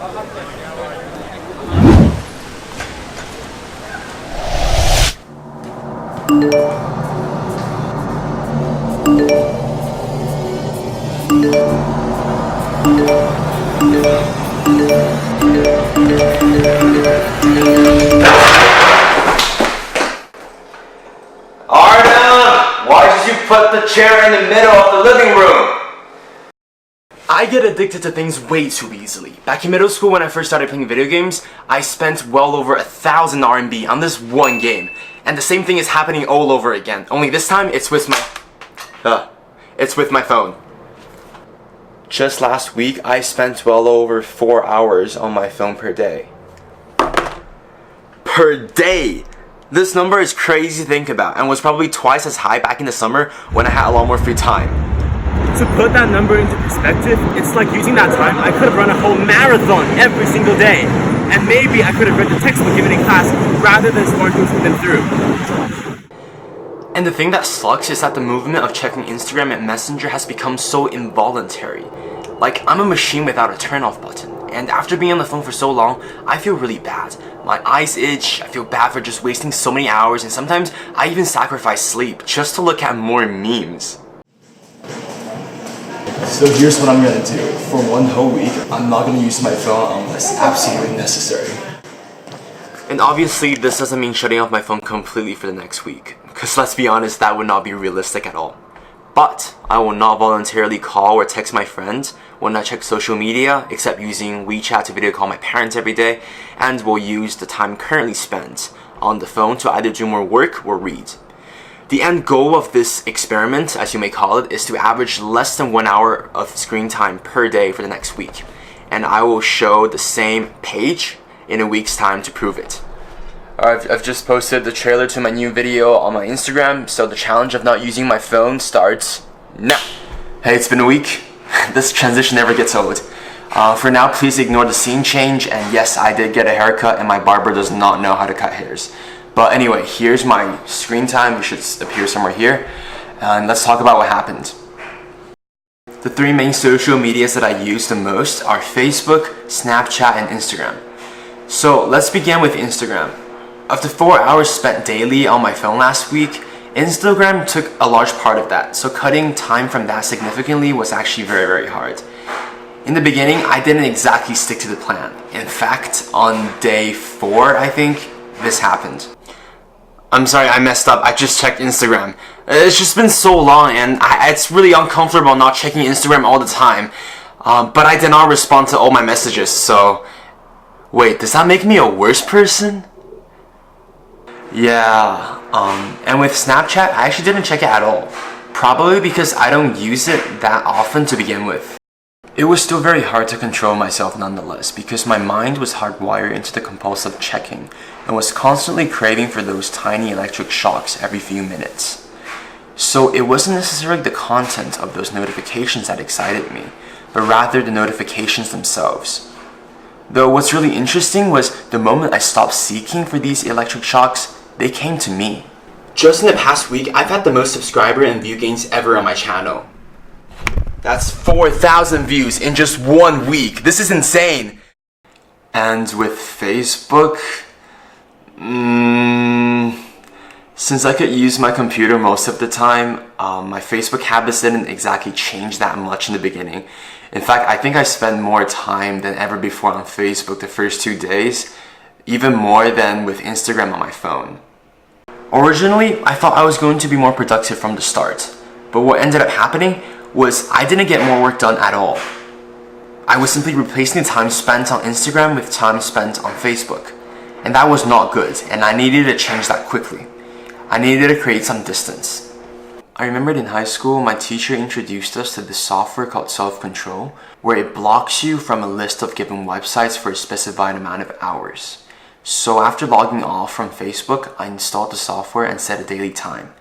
Artem, why did you put the chair in the middle of the living room? I get addicted to things way too easily. Back in middle school when I first started playing video games, I spent well over 1,000 RMB on this one game. And the same thing is happening all over again. Only this time it's with my phone. Just last week, I spent well over 4 hours on my phone per day. Per day! This number is crazy to think about and was probably twice as high back in the summer when I had a lot more free time. To put that number into perspective, it's like using that time, I could have run a whole marathon every single day. And maybe I could have read the textbook given in class rather than smartphones with them through. And the thing that sucks is that the movement of checking Instagram and Messenger has become so involuntary. Like, I'm a machine without a turn-off button. And after being on the phone for so long, I feel really bad. My eyes itch, I feel bad for just wasting so many hours, and sometimes I even sacrifice sleep just to look at more memes. So here's what I'm gonna do. For one whole week, I'm not gonna use my phone unless absolutely necessary. And obviously, this doesn't mean shutting off my phone completely for the next week. Because let's be honest, that would not be realistic at all. But I will not voluntarily call or text my friends, will not check social media, except using WeChat to video call my parents every day, and will use the time currently spent on the phone to either do more work or read. The end goal of this experiment, as you may call it, is to average less than 1 hour of screen time per day for the next week. And I will show the same page in a week's time to prove it. I've just posted the trailer to my new video on my Instagram, so the challenge of not using my phone starts now. Hey, it's been a week. This transition never gets old. For now, please ignore the scene change, and yes, I did get a haircut and my barber does not know how to cut hairs. But anyway, here's my screen time, which should appear somewhere here, and let's talk about what happened. The three main social medias that I use the most are Facebook, Snapchat, and Instagram. So let's begin with Instagram. Of the 4 hours spent daily on my phone last week, Instagram took a large part of that, so cutting time from that significantly was actually very, very hard. In the beginning, I didn't exactly stick to the plan. In fact, on day 4, I think, this happened. I'm sorry, I messed up. I just checked Instagram. It's just been so long and it's really uncomfortable not checking Instagram all the time. But I did not respond to all my messages, so... Wait, does that make me a worse person? Yeah, and with Snapchat, I actually didn't check it at all. Probably because I don't use it that often to begin with. It was still very hard to control myself nonetheless, because my mind was hardwired into the compulsive checking and was constantly craving for those tiny electric shocks every few minutes. So it wasn't necessarily the content of those notifications that excited me, but rather the notifications themselves. Though what's really interesting was the moment I stopped seeking for these electric shocks, they came to me. Just in the past week, I've had the most subscriber and view gains ever on my channel. That's 4,000 views in just 1 week. This is insane. And with Facebook, since I could use my computer most of the time, my Facebook habits didn't exactly change that much in the beginning. In fact, I think I spent more time than ever before on Facebook the first 2 days, even more than with Instagram on my phone. Originally, I thought I was going to be more productive from the start, but what ended up happening was I didn't get more work done at all. I was simply replacing the time spent on Instagram with time spent on Facebook. And that was not good, and I needed to change that quickly. I needed to create some distance. I remembered in high school, my teacher introduced us to this software called self-control, where it blocks you from a list of given websites for a specified amount of hours. So after logging off from Facebook, I installed the software and set a daily time.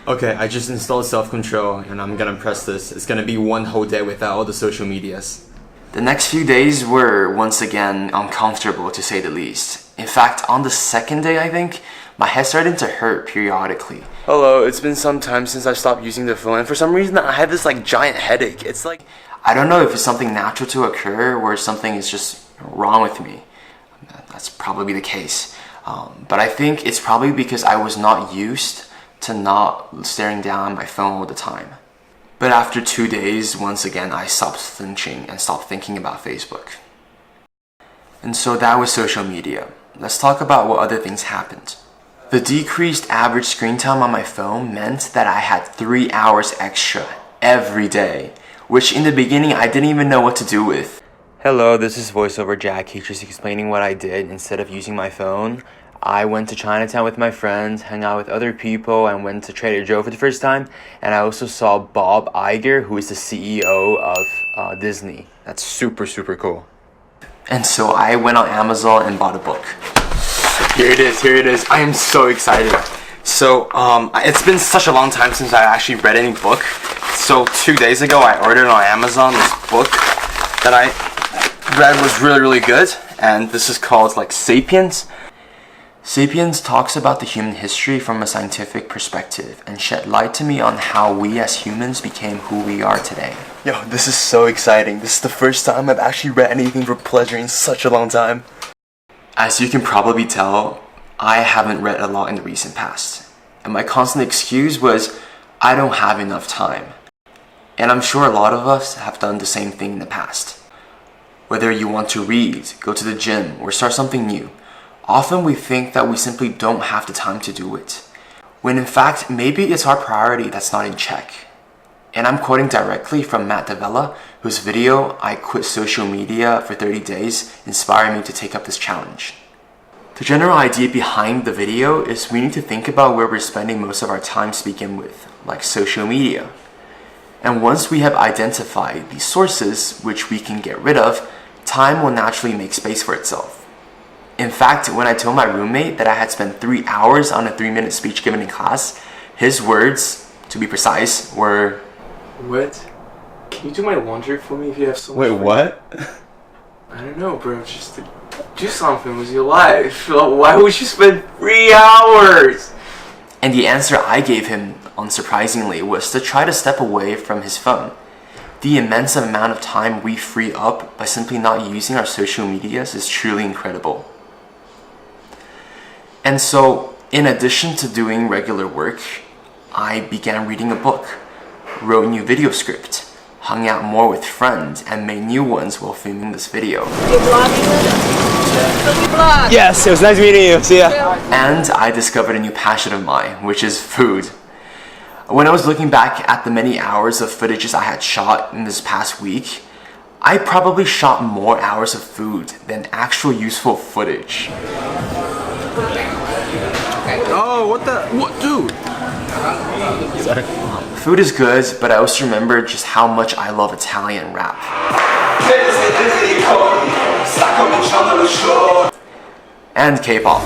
Okay, I just installed self-control and I'm gonna press this. It's gonna be 1 whole day without all the social medias. The next few days were once again uncomfortable to say the least. In fact, on the second day I think, my head started to hurt periodically. Hello, it's been some time since I stopped using the phone and for some reason I had this giant headache. It's like I don't know if it's something natural to occur or something is just wrong with me. That's probably the case. But I think it's probably because I was not used to not staring down my phone all the time. But after 2 days, once again, I stopped flinching and stopped thinking about Facebook. And so that was social media. Let's talk about what other things happened. The decreased average screen time on my phone meant that I had 3 hours extra every day, which in the beginning I didn't even know what to do with. Hello, this is VoiceOver Jack. He's just explaining what I did instead of using my phone. I went to Chinatown with my friends, hung out with other people, and went to Trader Joe for the first time. And I also saw Bob Iger, who is the CEO of Disney. That's super, super cool. And so I went on Amazon and bought a book. Here it is. I am so excited. So it's been such a long time since I actually read any book. So 2 days ago I ordered on Amazon this book that I read was really, really good. And this is called like Sapiens. Sapiens talks about the human history from a scientific perspective and shed light to me on how we as humans became who we are today. Yo, this is so exciting. This is the first time I've actually read anything for pleasure in such a long time. As you can probably tell, I haven't read a lot in the recent past. And my constant excuse was, I don't have enough time. And I'm sure a lot of us have done the same thing in the past. Whether you want to read, go to the gym, or start something new, often we think that we simply don't have the time to do it, when in fact, maybe it's our priority that's not in check. And I'm quoting directly from Matt Davella, whose video, I Quit Social Media for 30 Days, inspired me to take up this challenge. The general idea behind the video is we need to think about where we're spending most of our time to begin with, like social media. And once we have identified these sources, which we can get rid of, time will naturally make space for itself. In fact, when I told my roommate that I had spent 3 hours on a 3-minute speech given in class, his words, to be precise, were, "What? Can you do my laundry for me if you have so much Wait, free-" what? I don't know, bro. Just to do something with your life. Why would you spend 3 hours? and the answer I gave him, unsurprisingly, was to try to step away from his phone. The immense amount of time we free up by simply not using our social medias is truly incredible. And so, in addition to doing regular work, I began reading a book, wrote a new video script, hung out more with friends, and made new ones while filming this video. Yes, it was nice meeting you. See ya. And I discovered a new passion of mine, which is food. When I was looking back at the many hours of footages I had shot in this past week, I probably shot more hours of food than actual useful footage. Oh, what, dude? Sorry. Food is good, but I also remember just how much I love Italian rap. And K-pop.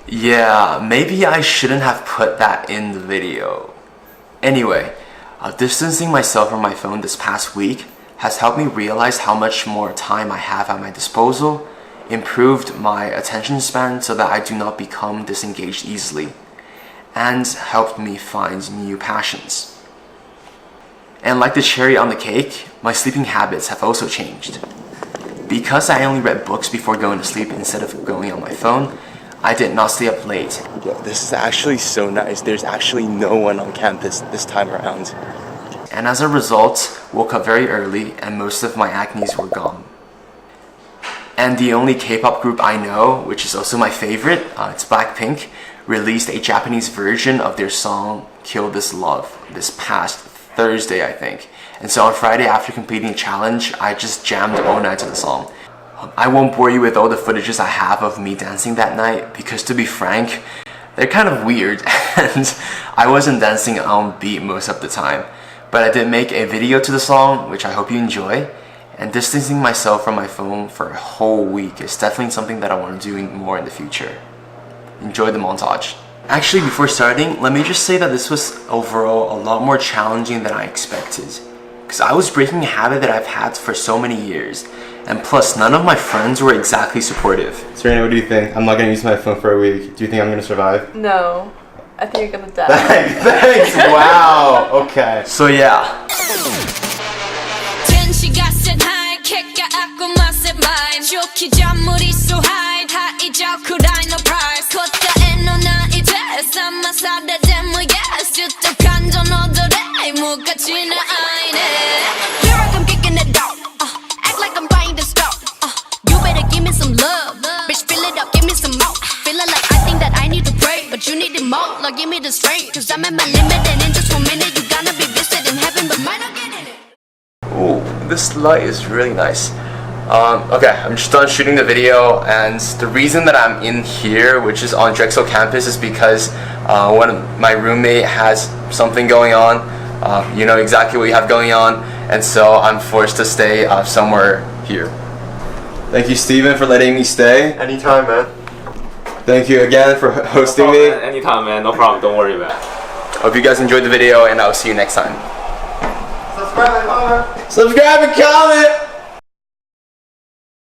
Yeah, maybe I shouldn't have put that in the video. Anyway, distancing myself from my phone this past week has helped me realize how much more time I have at my disposal, improved my attention span so that I do not become disengaged easily, and helped me find new passions. And like the cherry on the cake, my sleeping habits have also changed. Because I only read books before going to sleep instead of going on my phone, I did not stay up late. Yo, this is actually so nice. There's actually no one on campus this time around. And as a result, woke up very early and most of my acnes were gone. And the only K-pop group I know, which is also my favorite, it's Blackpink, released a Japanese version of their song Kill This Love this past Thursday, I think. And so on Friday, after completing the challenge, I just jammed all night to the song. I won't bore you with all the footages I have of me dancing that night, because to be frank, they're kind of weird, and I wasn't dancing on beat most of the time. But I did make a video to the song, which I hope you enjoy, and distancing myself from my phone for a whole week is definitely something that I want to do more in the future. Enjoy the montage. Actually, before starting, let me just say that this was overall a lot more challenging than I expected, because I was breaking a habit that I've had for so many years, and plus none of my friends were exactly supportive. Serena, what do you think? I'm not going to use my phone for a week. Do you think I'm going to survive? No. I think you're gonna die. Thanks. Wow. Okay. So yeah. Act like I'm buying the stock. You better give me some love. Bitch, fill it up, give me some more. Feeling like I think that I need to pray, but you need it more. Like, give me the strength, cause I'm at my limit, and in just 1 minute, you gonna be visiting heaven, but might not get in it. Ooh, this light is really nice. Okay, I'm just done shooting the video, and the reason that I'm in here, which is on Drexel campus, is because one of my roommate has something going on. You know exactly what you have going on, and so I'm forced to stay somewhere here. Thank you, Steven, for letting me stay. Anytime, man. Thank you again for hosting me. Anytime, man. No problem. Don't worry about it. Hope you guys enjoyed the video, and I'll see you next time. Subscribe and comment. Subscribe and comment!